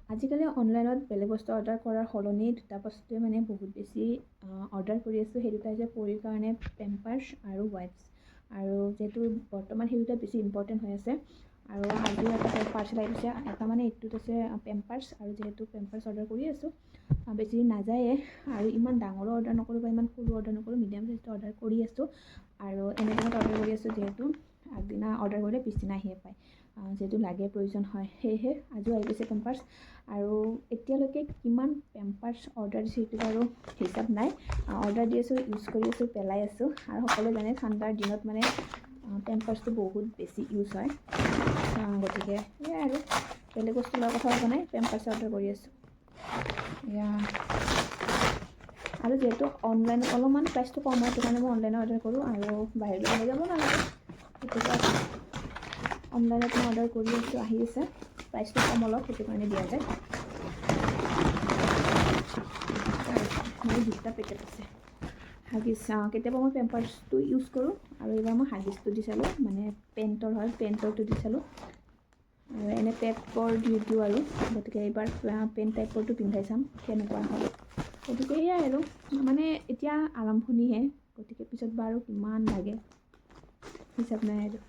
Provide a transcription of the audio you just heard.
আজিকালি অনলাইনত বেলেগ বস্তু অৰ্ডাৰ কৰাৰ সলনি দুটা বস্তুৱে মানে বহুত বেছি অৰ্ডাৰ কৰি আছোঁ। সেই দুটা হৈছে পৰিৰ কাৰণে পেম্পাৰ্ছ আৰু ৱাইপছ। আৰু যিহেতু বৰ্তমান সেই দুটা বেছি ইম্পৰ্টেণ্ট হৈ আছে আৰু আজিও এটা পাৰ্চেল আহিছে। এটা মানে এইটোত আছে পেম্পাৰ্ছ, আৰু যিহেতু পেম্পাৰ্ছ অৰ্ডাৰ কৰি আছোঁ বেছি দিন নাযায়ে, আৰু ইমান ডাঙৰো অৰ্ডাৰ নকৰোঁ বা ইমান সৰু অৰ্ডাৰ নকৰোঁ, মিডিয়াম চাইজটো অৰ্ডাৰ কৰি আছোঁ। আৰু এমেজনত অৰ্ডাৰ কৰি আছোঁ, যিহেতু আগদিনা অৰ্ডাৰ কৰিলে পিছদিনা আহিয়ে পায়, যিহেতু লাগে প্ৰয়োজন হয়। সেয়েহে আজিও আহি গৈছে পেম্পাৰ্ছ। আৰু এতিয়ালৈকে কিমান পেম্পাৰ্ছ অৰ্ডাৰ দিছোঁ সেইটো বাৰু হিচাপ নাই। অৰ্ডাৰ দি আছোঁ, ইউজ কৰি আছোঁ, পেলাই আছোঁ। আৰু সকলোৱে জানে ঠাণ্ডাৰ দিনত মানে পেম্পাৰ্ছটো বহুত বেছি ইউজ হয়। গতিকে এয়াই আৰু বেলেগ বস্তু লোৱাৰ কথা হোৱা নাই, পেম্পাৰ্ছ অৰ্ডাৰ কৰি আছোঁ। এয়া আৰু যিহেতু অনলাইনত অলপমান প্ৰাইচটো কম হয়, সেইটো কাৰণে মই অনলাইনত অৰ্ডাৰ কৰোঁ আৰু বাহিৰলৈ ওলাই যাব নালাগে। গতিকে অনলাইনত মই অৰ্ডাৰ কৰি আছোঁ, আহি আছে। প্ৰাইচটো কম অলপ, সেইটো কাৰণে দিয়া যায়। মোৰ দুটা পেকেট আছে হাগিছ। কেতিয়াবা মই পেম্পাৰ্ছটো ইউজ কৰোঁ, আৰু এইবাৰ মই হাগিছটো দি চালোঁ, মানে পেণ্টৰ হয়, পেণ্টৰটো দি চালোঁ। আৰু এনে টাইপৰ দি দিওঁ আৰু, গতিকে এইবাৰ পেণ্ট টাইপৰটো পিন্ধাই চাম কেনেকুৱা হয়। গতিকে এয়াই আৰু মানে এতিয়া আৰম্ভণিহে, গতিকে পিছত বাৰু কিমান লাগে হিচাপ নাই আৰু।